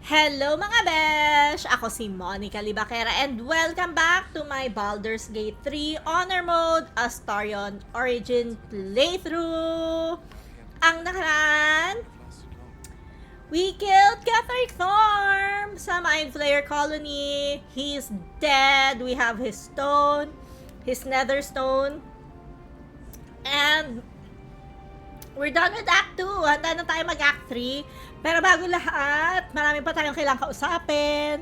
Hello mga besh! Ako si Monica Libakera and welcome back to my Baldur's Gate 3 Honor Mode Astarion Origin playthrough! Ang nakaraan, we killed Ketheric Thorm sa Mind Flayer Colony. He's dead. We have his stone, his nether stone, and we're done with Act 2. Handa na tayo mag-Act 3. Pero bago lahat, marami pa tayong kailangang kausapin.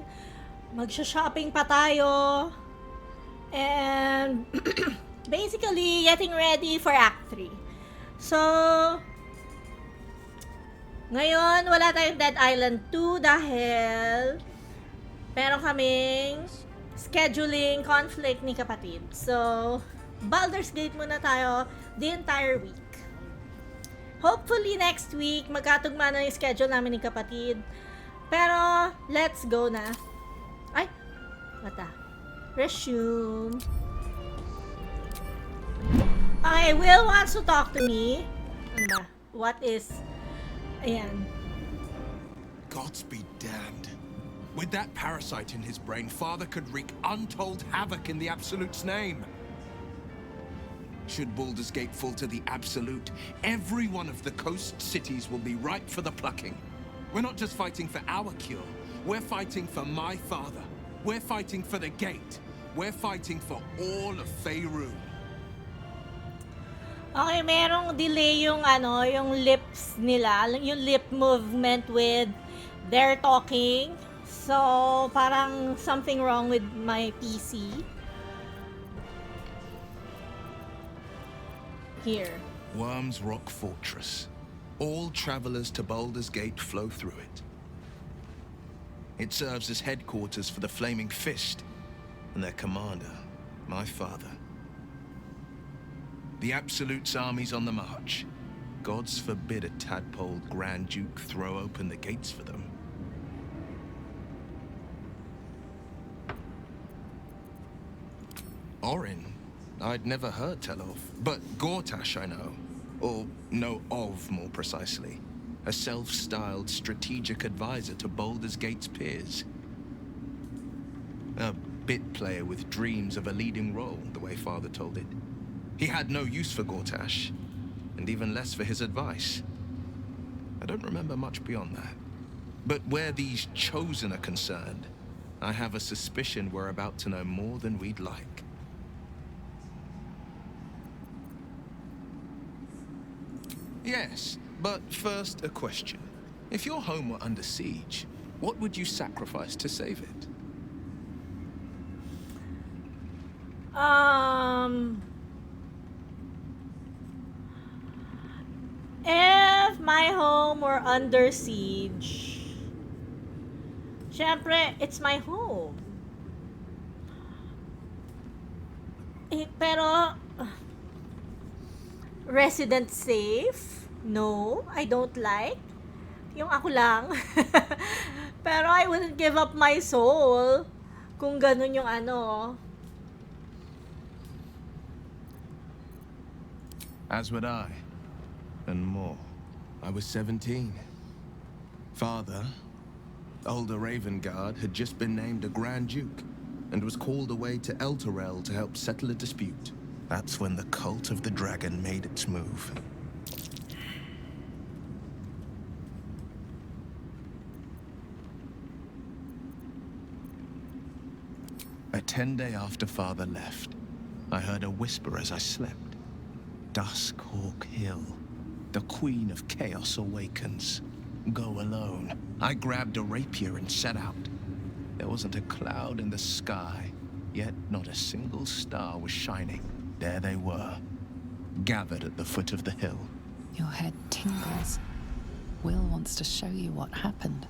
Magsha-shopping pa tayo. And basically, getting ready for Act 3. So, ngayon, wala tayong Dead Island 2 dahil meron kaming scheduling conflict ni kapatid. So, Baldur's Gate muna tayo the entire week. Hopefully next week, magkatugma na yung schedule namin ni kapatid. Pero, let's go na. Ay! Mata. Resume. Okay, Wyll wants to talk to me. Ano ba? What is... Ayan. Gods be damned. With that parasite in his brain, Father could wreak untold havoc in the Absolute's name. Should Baldur's Gate fall to the Absolute, every one of the coast cities will be ripe for the plucking. We're not just fighting for our cure, we're fighting for my father. We're fighting for the Gate. We're fighting for all of Faerun. Okay, merong delay yung yung lips nila, yung lip movement with their talking. So, parang something wrong with my PC. Here. Worm's Rock Fortress. All travelers to Baldur's Gate flow through it. It serves as headquarters for the Flaming Fist and their commander, my father. The Absolute's army's on the march. Gods forbid a tadpole Grand Duke throw open the gates for them. Orin, I'd never heard tell of, but Gortash I know. Or know of, more precisely. A self-styled strategic advisor to Baldur's Gate's peers. A bit player with dreams of a leading role, the way Father told it. He had no use for Gortash, and even less for his advice. I don't remember much beyond that. But where these Chosen are concerned, I have a suspicion we're about to know more than we'd like. Yes, but first a question. If your home were under siege, what would you sacrifice to save it? If my home were under siege, syempre, it's my home. Pero, resident safe? No, I don't like. Yung ako lang. Pero I wouldn't give up my soul kung ganun yung As would I. And more. I was 17. Father, older Ravengard, had just been named a Grand Duke and was called away to Elturel to help settle a dispute. That's when the cult of the dragon made its move. A 10-day after Father left, I heard a whisper as I slept. Duskhawk Hill. The Queen of Chaos awakens. Go alone. I grabbed a rapier and set out. There wasn't a cloud in the sky, yet not a single star was shining. There they were, gathered at the foot of the hill. Your head tingles. Wyll wants to show you what happened.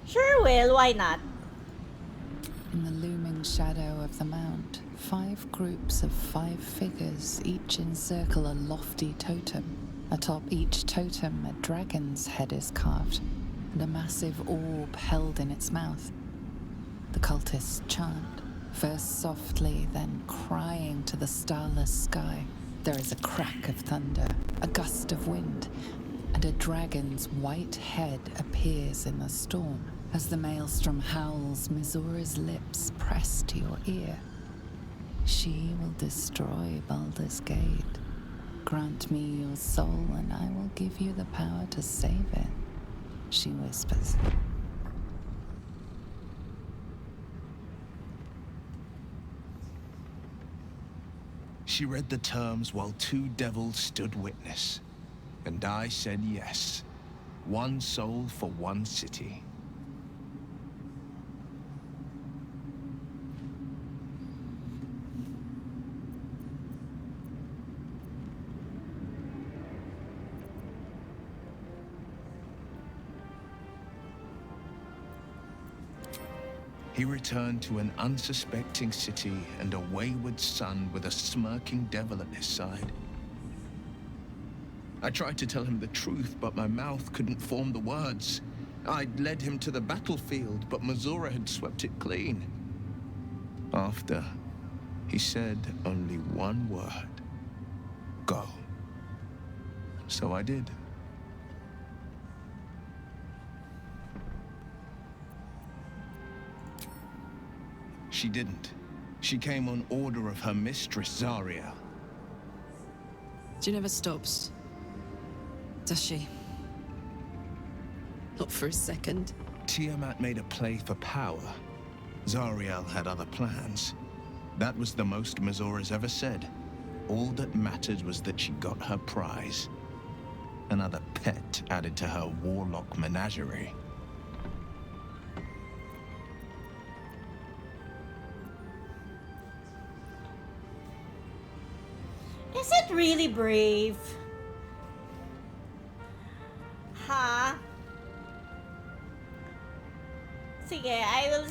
Sure, Wyll, why not? In the looming shadow of the mount, 5 groups of 5 figures each encircle a lofty totem. Atop each totem, a dragon's head is carved, and a massive orb held in its mouth. The cultists chant, first softly, then crying to the starless sky. There is a crack of thunder, a gust of wind, and and a dragon's white head appears in the storm. As the maelstrom howls, Mizora's lips press to your ear. She will destroy Baldur's Gate. Grant me your soul, and I will give you the power to save it, she whispers. She read the terms while two devils stood witness, and I said yes. One soul for one city. He returned to an unsuspecting city and a wayward son with a smirking devil at his side. I tried to tell him the truth, but my mouth couldn't form the words. I'd led him to the battlefield, but Mizora had swept it clean. After, he said only one word. Go. So I did. She didn't. She came on order of her mistress, Zariel. She never stops, does she? Not for a second. Tiamat made a play for power. Zariel had other plans. That was the most Mizora's ever said. All that mattered was that she got her prize. Another pet added to her warlock menagerie. Is it really brave? Ha? Sige, I will...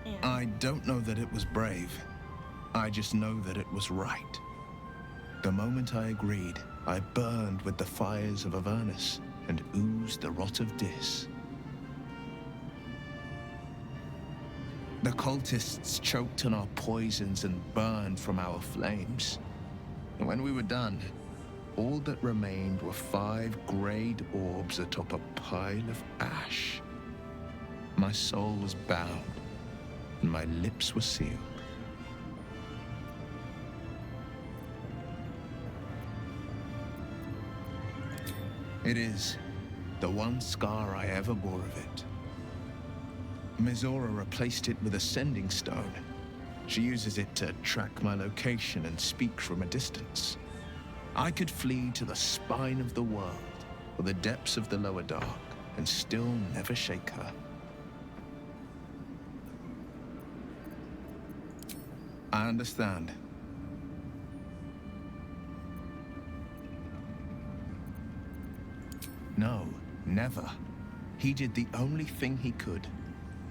Yeah. I don't know that it was brave. I just know that it was right. The moment I agreed, I burned with the fires of Avernus and oozed the rot of Dis. The cultists choked on our poisons and burned from our flames. And when we were done, all that remained were 5 greyed orbs atop a pile of ash. My soul was bound, and my lips were sealed. It is the one scar I ever bore of it. Mizora replaced it with a sending stone. She uses it to track my location and speak from a distance. I could flee to the spine of the world or the depths of the lower dark and still never shake her. I understand. No, never. He did the only thing he could.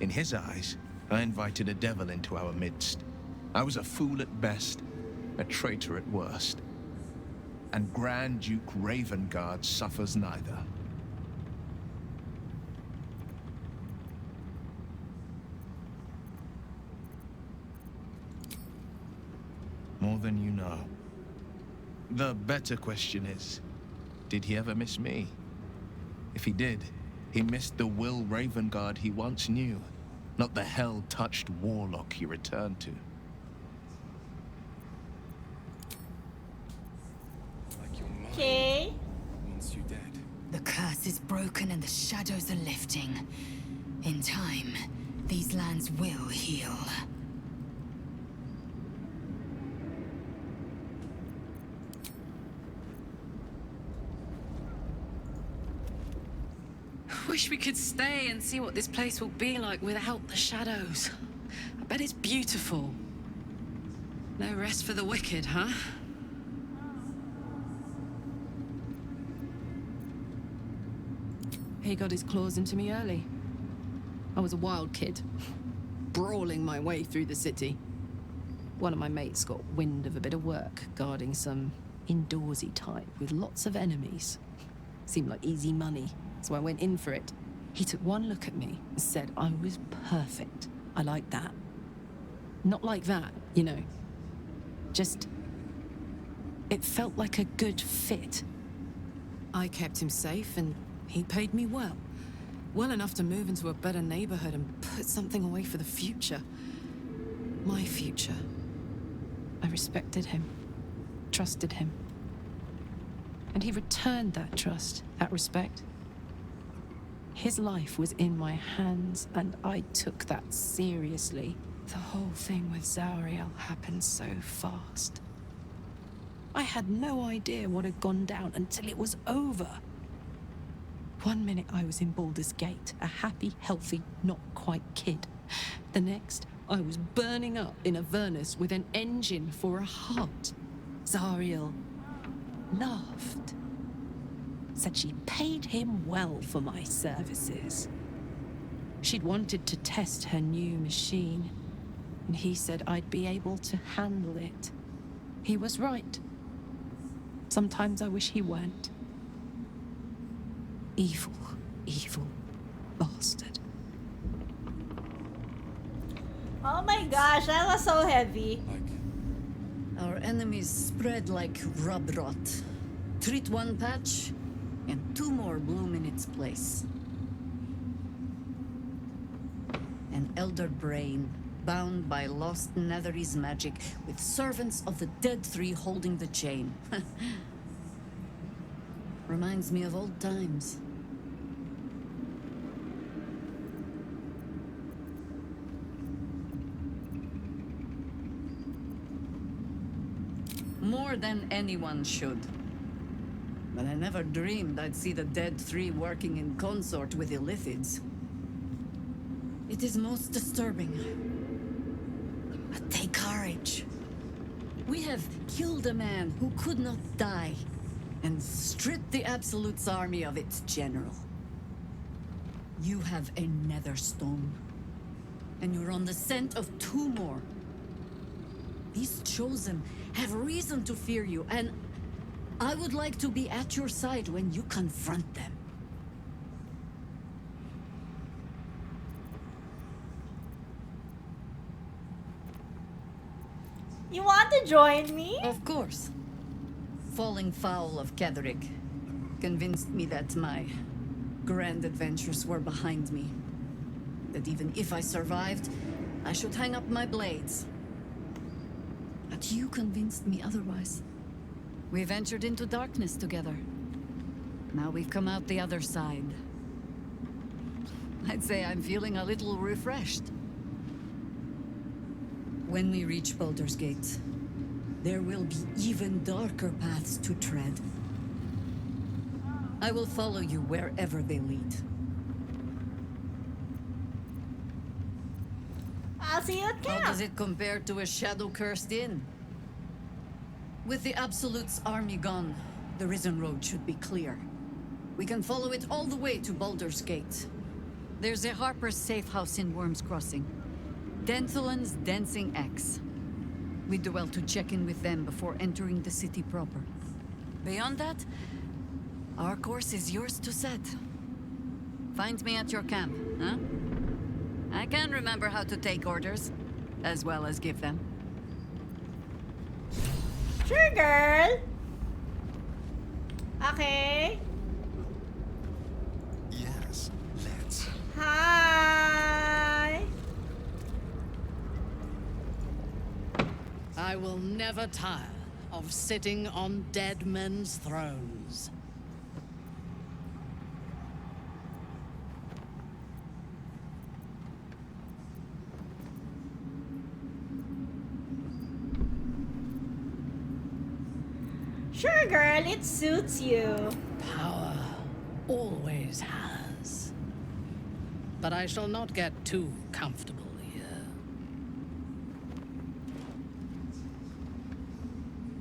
In his eyes, I invited a devil into our midst. I was a fool at best, a traitor at worst. And Grand Duke Ravengard suffers neither. More than you know. The better question is, did he ever miss me? If he did, he missed the Wyll Ravengard he once knew, not the hell-touched warlock he returned to. Okay. Wants you dead. The curse is broken and the shadows are lifting. In time, these lands will heal. Wish we could stay and see what this place will be like without the shadows. I bet it's beautiful. No rest for the wicked, huh? He got his claws into me early. I was a wild kid, brawling my way through the city. One of my mates got wind of a bit of work guarding some indoorsy type with lots of enemies. Seemed like easy money, so I went in for it. He took one look at me and said I was perfect. I like that. Not like that, you know. Just... it felt like a good fit. I kept him safe and he paid me well. Well enough to move into a better neighborhood and put something away for the future. My future. I respected him, trusted him. And he returned that trust, that respect. His life was in my hands, and I took that seriously. The whole thing with Zariel happened so fast. I had no idea what had gone down until it was over. 1 minute I was in Baldur's Gate, a happy, healthy, not quite kid. The next, I was burning up in Avernus with an engine for a heart. Zariel laughed. Said she paid him well for my services. She'd wanted to test her new machine, and he said I'd be able to handle it. He was right. Sometimes I wish he weren't. Evil, evil bastard. Oh my gosh, that was so heavy. Our enemies spread like rub rot. Treat one patch, and 2 more bloom in its place. An elder brain, bound by lost Netherese magic, with servants of the Dead Three holding the chain. Reminds me of old times. More than anyone should. But I never dreamed I'd see the Dead Three working in consort with Illithids. It is most disturbing. But take courage. We have killed a man who could not die, and stripped the Absolute's army of its general. You have a Netherstone, and you're on the scent of 2 more. These Chosen have reason to fear you, and I would like to be at your side when you confront them. You want to join me? Of course. Falling foul of Ketheric convinced me that my grand adventures were behind me. That even if I survived, I should hang up my blades. But you convinced me otherwise. We ventured into darkness together. Now we've come out the other side. I'd say I'm feeling a little refreshed. When we reach Baldur's Gate, there will be even darker paths to tread. I will follow you wherever they lead. I'll see you at How camp. does it compare to a shadow-cursed inn? With the Absolute's army gone, the Risen Road should be clear. We can follow it all the way to Baldur's Gate. There's a Harper's safe house in Worm's Crossing. Denthalen's Dancing Axe. We do well to check in with them before entering the city proper. Beyond that, our course is yours to set. Find me at your camp, huh? I can remember how to take orders, as well as give them. Sure, girl. Okay. Yes, let's. Hi. I will never tire of sitting on dead men's thrones. Sure, girl. It suits you. Power always has. But I shall not get too comfortable here.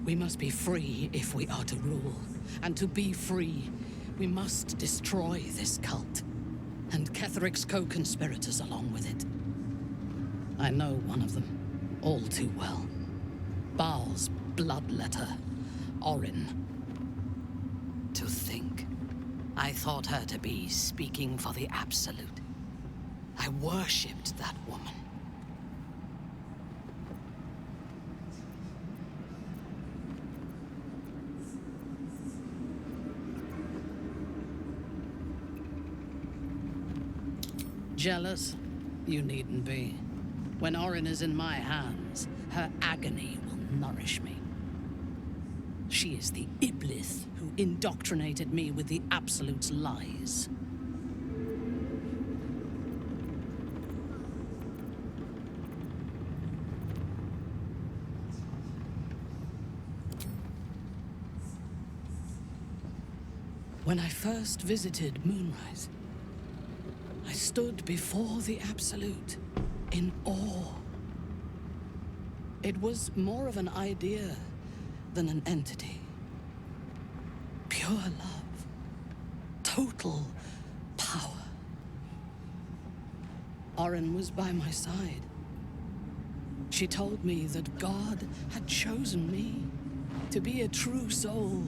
We must be free if we are to rule. And to be free, we must destroy this cult. And Ketheric's co-conspirators along with it. I know one of them, all too well. Baal's bloodletter, Orin. To think, I thought her to be speaking for the Absolute. I worshipped that woman. Jealous? You needn't be. When Orin is in my hands, her agony will nourish me. She is the Iblis who indoctrinated me with the Absolute's lies. When I first visited Moonrise, I stood before the Absolute in awe. It was more of an idea than an entity. Pure love. Total power. Orin was by my side. She told me that God had chosen me to be a true soul.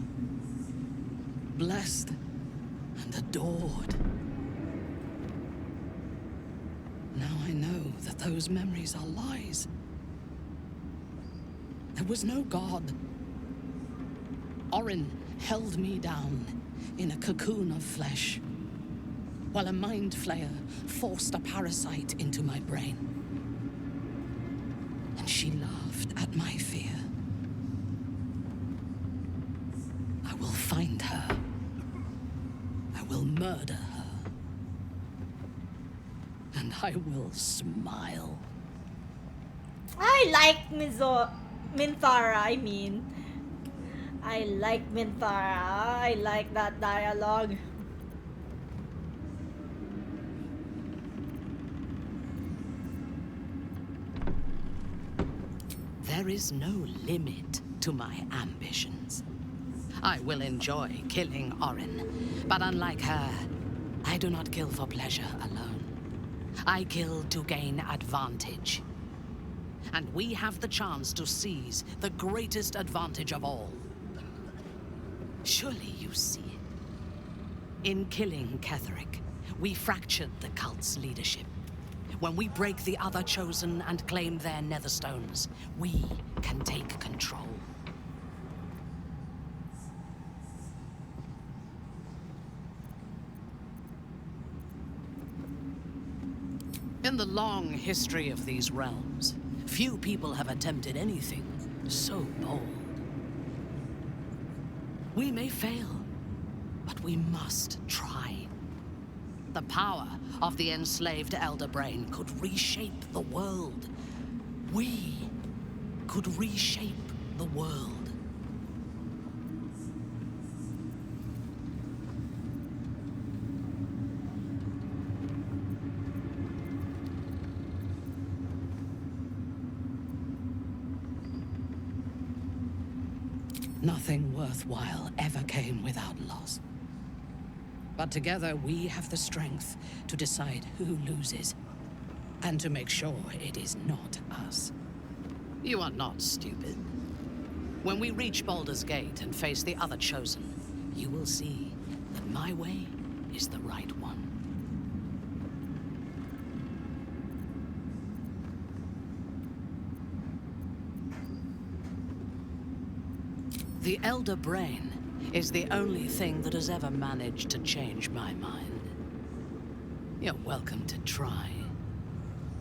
Blessed and adored. Now I know that those memories are lies. There was no God. Orin held me down in a cocoon of flesh, while a mind flayer forced a parasite into my brain. And she laughed at my fear. I will find her. I will murder her. And I will smile. I like Minthara, I mean. I like Minthara. I like that dialogue. There is no limit to my ambitions. I will enjoy killing Orin, but unlike her, I do not kill for pleasure alone. I kill to gain advantage. And we have the chance to seize the greatest advantage of all. Surely you see it. In killing Ketheric, we fractured the cult's leadership. When we break the other chosen and claim their netherstones, we can take control. In the long history of these realms, few people have attempted anything so bold. We may fail, but we must try. The power of the enslaved Elder Brain could reshape the world. We could reshape the world. Nothing worthwhile ever came without loss. But together we have the strength to decide who loses, and to make sure it is not us. You are not stupid. When we reach Baldur's Gate and face the other chosen, you will see that my way is the right one. The Elder Brain is the only thing that has ever managed to change my mind. You're welcome to try.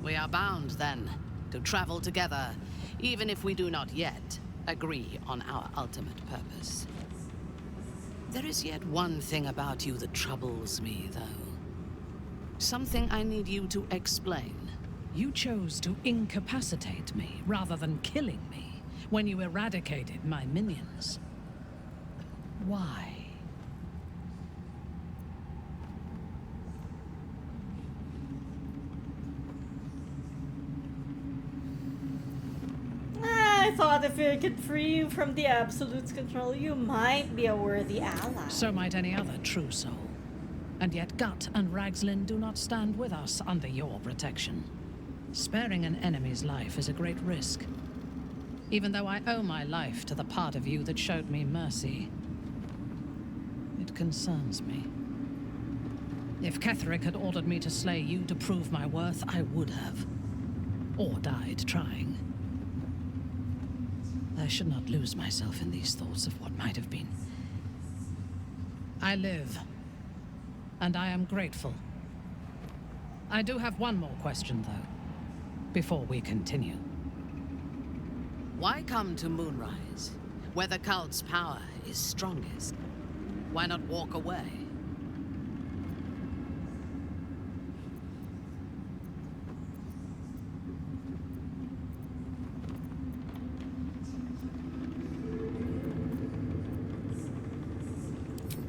We are bound, then, to travel together, even if we do not yet agree on our ultimate purpose. There is yet one thing about you that troubles me, though. Something I need you to explain. You chose to incapacitate me rather than killing me when you eradicated my minions. Why? I thought if you could free you from the Absolute's control, you might be a worthy ally. So might any other true soul. And yet Gut and Ragslin do not stand with us under your protection. Sparing an enemy's life is a great risk. Even though I owe my life to the part of you that showed me mercy, it concerns me. If Ketheric had ordered me to slay you to prove my worth, I would have. Or died trying. I should not lose myself in these thoughts of what might have been. I live, and I am grateful. I do have one more question, though, before we continue. Why come to Moonrise, where the cult's power is strongest? Why not walk away?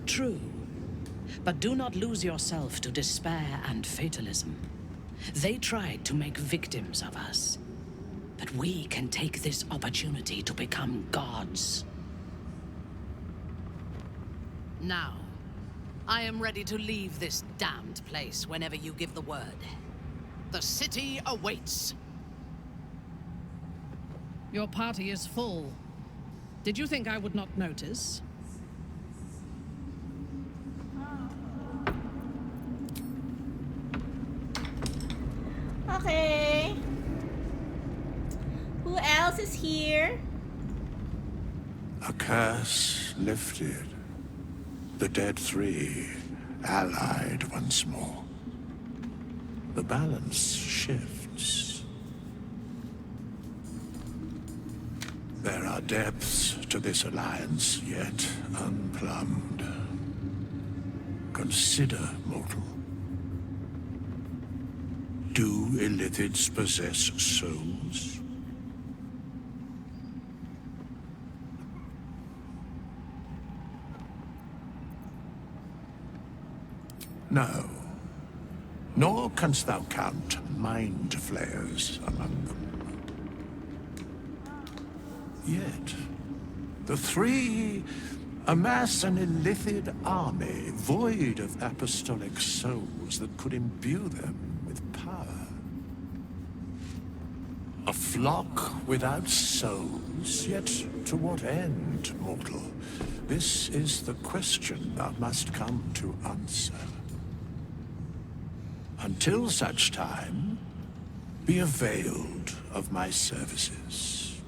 True. But do not lose yourself to despair and fatalism. They tried to make victims of us. But we can take this opportunity to become gods. Now, I am ready to leave this damned place whenever you give the word. The city awaits. Your party is full. Did you think I would not notice? Okay. Who else is here? A curse lifted. The dead three allied once more. The balance shifts. There are depths to this alliance yet unplumbed. Consider, mortal. Do illithids possess souls? No. Nor canst thou count mind flayers among them. Yet, the three amass an illithid army void of apostolic souls that could imbue them with power. A flock without souls, yet to what end, mortal? This is the question thou must come to answer. Until such time, be availed of my services.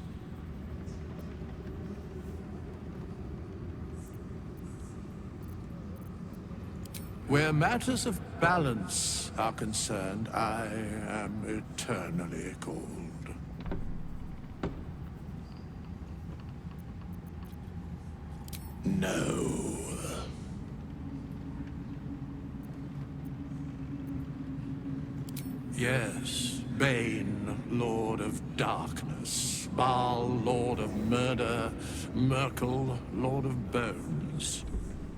Where matters of balance are concerned, I am eternally cold. No. Yes, Bane, Lord of Darkness, Baal, Lord of Murder, Merkel, Lord of Bones.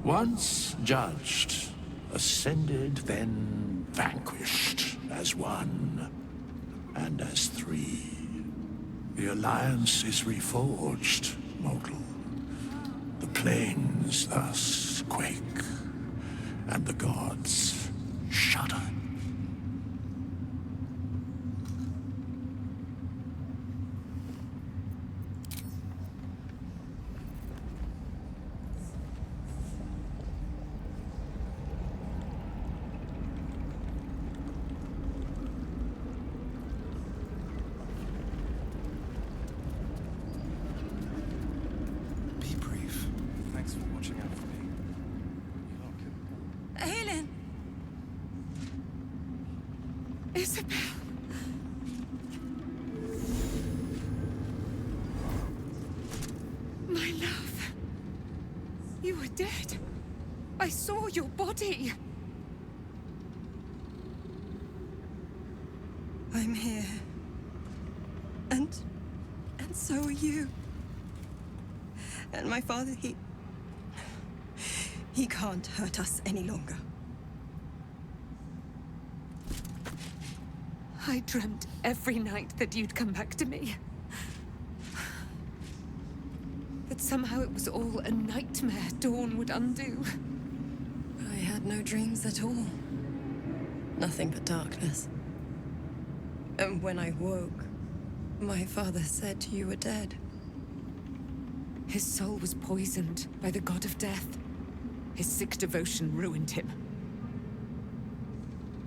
Once judged, ascended, then vanquished as one, and as three. The Alliance is reforged, mortal. The plains thus quake, and the gods shudder. Aylin! Isobel! My love! You were dead. I saw your body. I'm here. And so are you. And my father, he can't hurt us any longer. I dreamt every night that you'd come back to me. That somehow it was all a nightmare Dawn would undo. I had no dreams at all. Nothing but darkness. And when I woke, my father said you were dead. His soul was poisoned by the god of death. His sick devotion ruined him.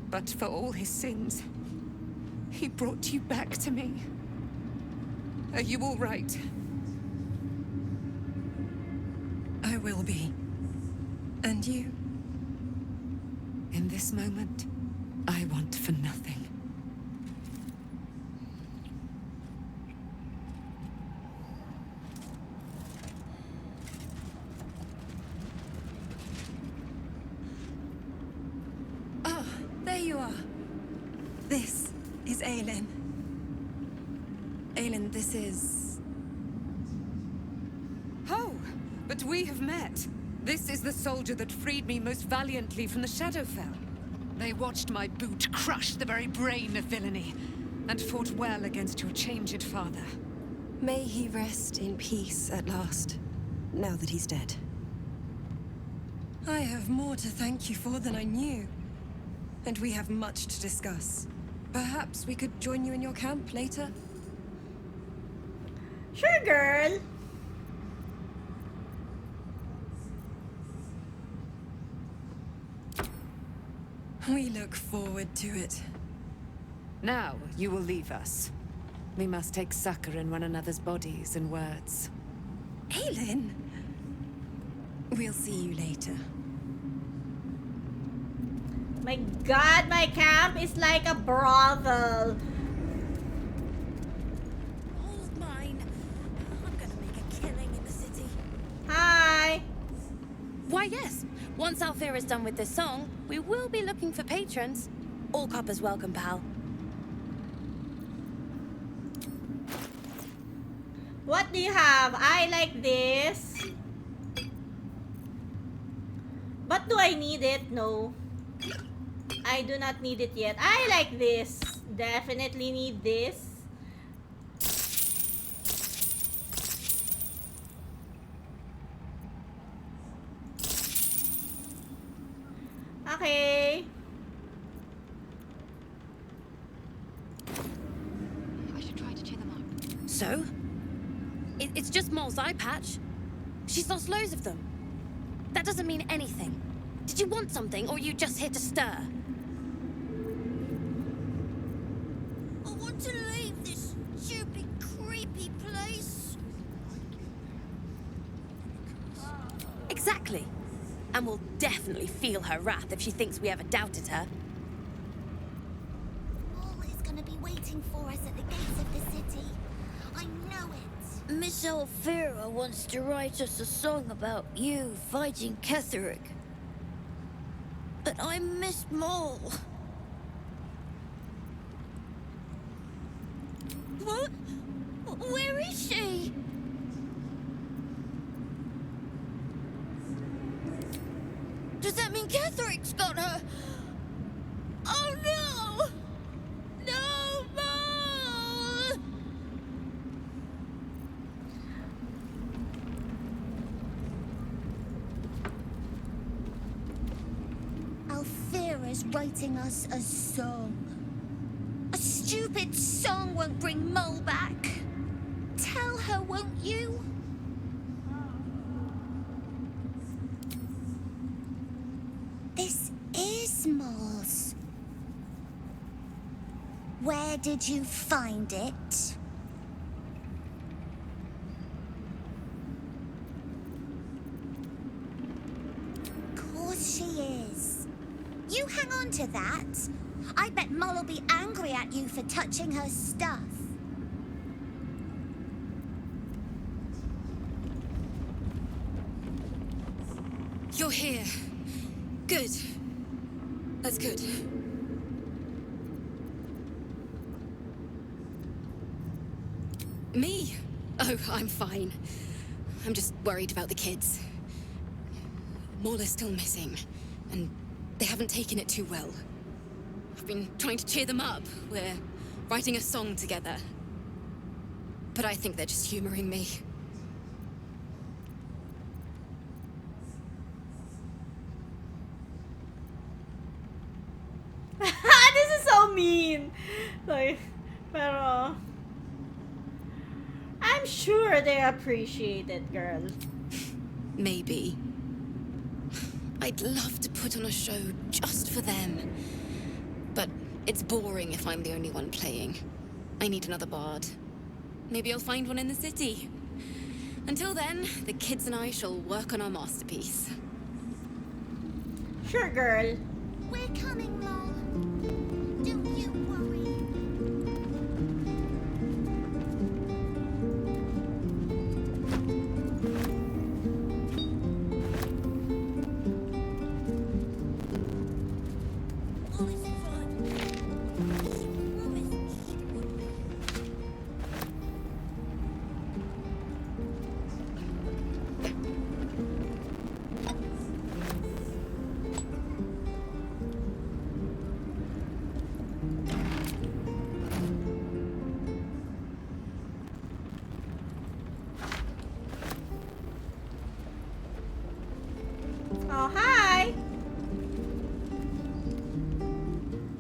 But for all his sins, he brought you back to me. Are you all right? I will be. And you? In this moment, I want for nothing. Ah, there you are. This is Aylin. Aylin, this is... Oh, but we have met. This is the soldier that freed me most valiantly from the Shadowfell. They watched my boot crush the very brain of villainy, and fought well against your changed father. May he rest in peace at last, now that he's dead. I have more to thank you for than I knew. And we have much to discuss. Perhaps we could join you in your camp later? Sure, girl. We look forward to it. Now, you will leave us. We must take succor in one another's bodies and words. Aylin! We'll see you later. My god, my camp is like a brothel. Hold mine. I'm gonna make a killing in the city. Hi. Why, yes. Once Alfira is done with this song, we will be looking for patrons. All coppers welcome, pal. What do you have? I like this. But do I need it? No. I do not need it yet. I like this. Definitely need this. Okay. I should try to cheer them up. So? It's just Moll's eye patch. She's lost loads of them. That doesn't mean anything. Did you want something, or are you just here to stir? I want to leave this stupid, creepy place. Exactly. And we'll definitely feel her wrath if she thinks we ever doubted her. Moll is going to be waiting for us at the gates of the city. I know it. Miss Alfira wants to write us a song about you fighting Ketheric. But I miss Moll. What? Where is she? Does that mean Ketheric's got her? Oh no! No, Moll! Alfira's writing us a song. A stupid song won't bring Moll back. Tell her, won't you? This is Moll's. Where did you find it? Of course she is. You hang on to that. I bet Moll will be angry at you for touching her stuff. You're here. Good. That's good. Me? Oh, I'm fine. I'm just worried about the kids. Moll is still missing, and they haven't taken it too well. I've been trying to cheer them up. We're writing a song together. But I think they're just humoring me. This is so mean. Like, pero I'm sure they appreciate it, girl. Maybe. I'd love to put on a show just for them. But it's boring if I'm the only one playing. I need another bard. Maybe I'll find one in the city. Until then, the kids and I shall work on our masterpiece. Sure, girl. We're coming, Moll.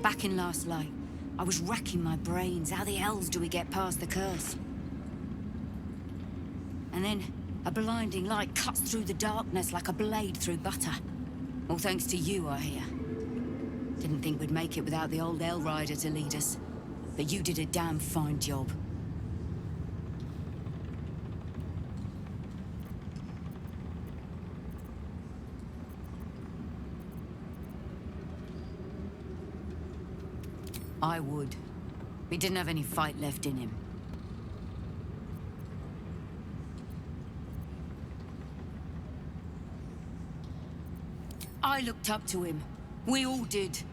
Back in Last Light, I was racking my brains. How the hells do we get past the curse? And then a blinding light cuts through the darkness like a blade through butter. All thanks to you, I hear. Didn't think we'd make it without the old Hell Rider to lead us. But you did a damn fine job. I would. He didn't have any fight left in him. I looked up to him. We all did.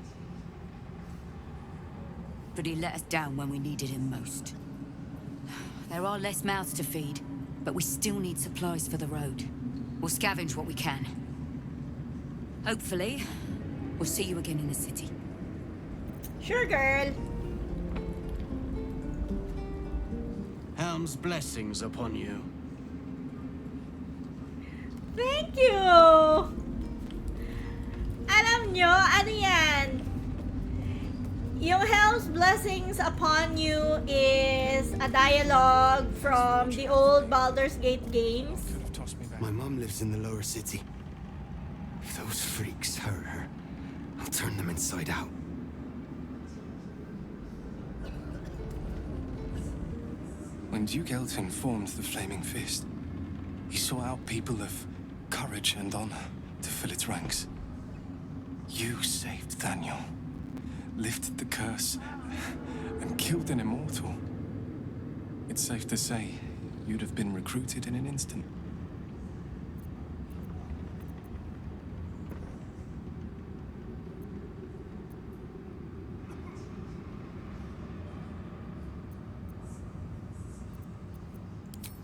But he let us down when we needed him most. There are less mouths to feed, but we still need supplies for the road. We'll scavenge what we can. Hopefully, we'll see you again in the city. Sure, girl. Helm's blessings upon you. Thank you! Alam nyo, ano yan? Yung Helm's Blessings Upon You is a dialogue from the old Baldur's Gate games. My mom lives in the lower city. If those freaks hurt her, I'll turn them inside out. When Duke Elton formed the Flaming Fist, he sought out people of courage and honor to fill its ranks. You saved Daniel, lifted the curse, and killed an immortal. It's safe to say you'd have been recruited in an instant.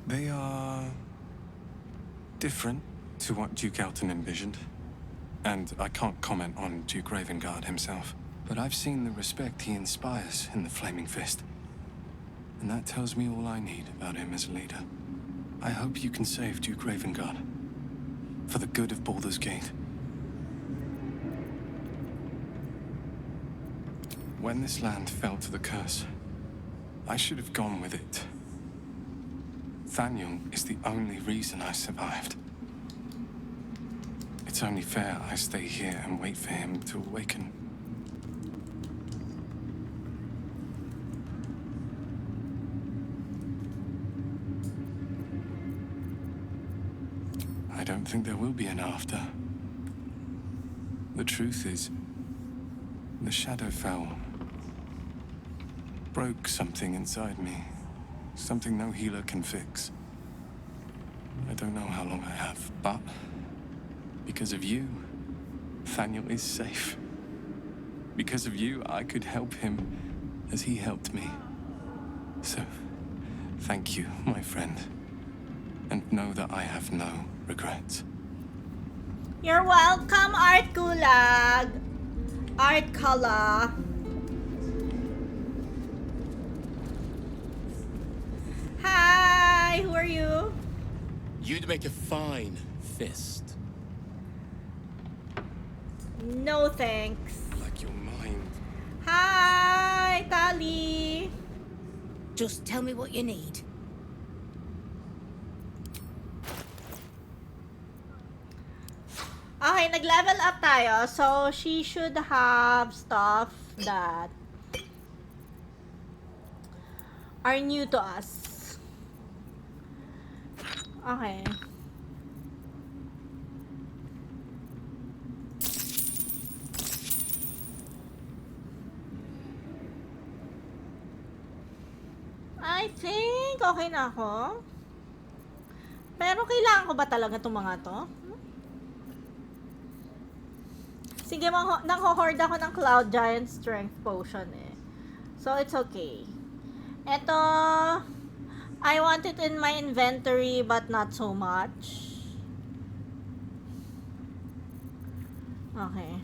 They are different to what Duke Elton envisioned. And I can't comment on Duke Ravengard himself, but I've seen the respect he inspires in the Flaming Fist. And that tells me all I need about him as a leader. I hope you can save Duke Ravengard, for the good of Baldur's Gate. When this land fell to the curse, I should have gone with it. Daniel is the only reason I survived. It's only fair I stay here and wait for him to awaken. I don't think there will be an after. The truth is, the Shadowfell broke something inside me. Something no healer can fix. I don't know how long I have, but because of you, Daniel is safe. Because of you, I could help him as he helped me. So, thank you, my friend. And know that I have no regrets. You're welcome, Art Cullagh. Art Cullagh. Hi, who are you? You'd make a fine fist. No thanks. Like your mind. Hi, Tali. Just tell me what you need. Okay, nag-level up tayo. So, she should have stuff that are new to us. Okay. I think okay na ako. Pero kailangan ko ba talaga itong mga to? Sige, nangho-hoard ako ng Cloud Giant Strength Potion eh. So, it's okay. Ito, I want it in my inventory but not so much. Okay.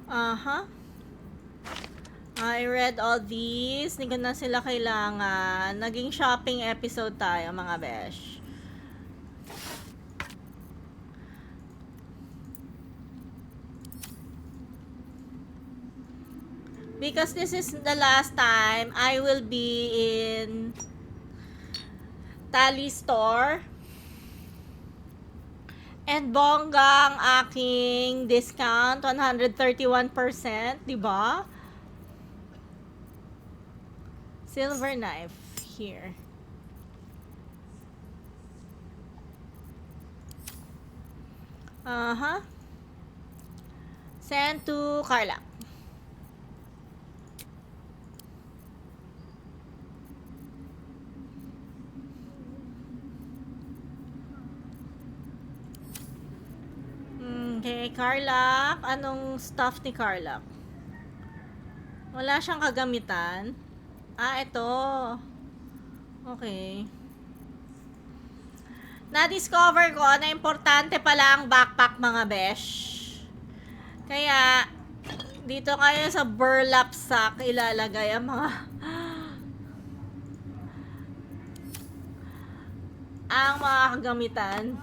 Uh-huh. I read all these. Hindi ko na sila kailangan. Naging shopping episode tayo, mga besh. Because this is the last time I will be in Tally Store. And bongga ang aking discount, 131%, di ba? Silver knife here. Send to Carla. Okay, Carla. Anong stuff ni Carla? Wala siyang kagamitan. Ito. Okay. Na-discover ko na importante pala ang backpack, mga besh. Kaya, dito kayo sa burlap sack ilalagay ang mga kagamitan.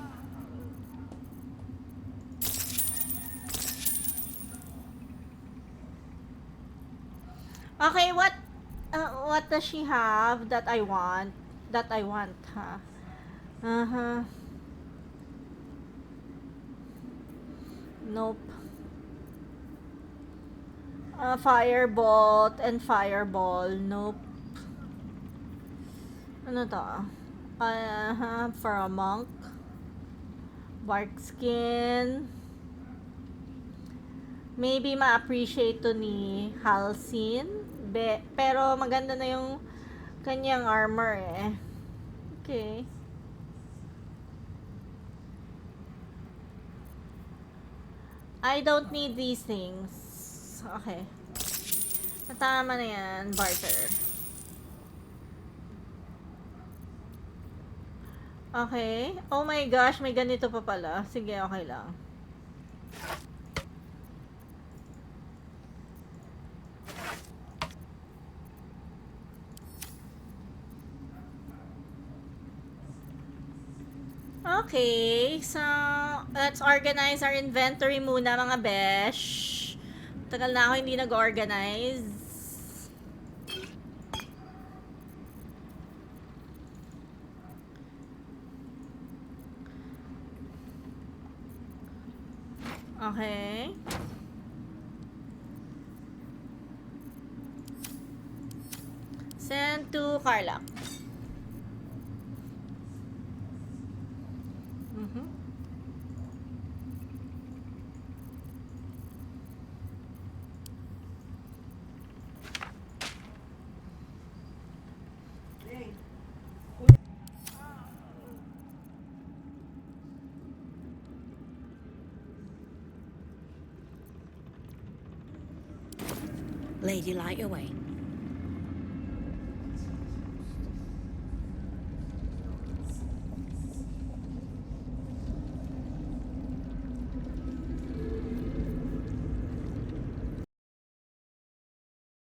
Okay, what does she have that I want? Ha? Nope. Firebolt and fireball. Nope. Ano to? For a monk. Bark skin. Maybe ma-appreciate to ni Halcyon. Pero maganda na yung kanyang armor eh. Okay. I don't need these things. Okay. Natama na yan. Barter. Okay. Oh my gosh, may ganito pa pala. Sige, okay lang. Okay, so let's organize our inventory muna, mga besh. Tagal na ako hindi nag-organize. Okay. Send to Carla. Lady, light your way.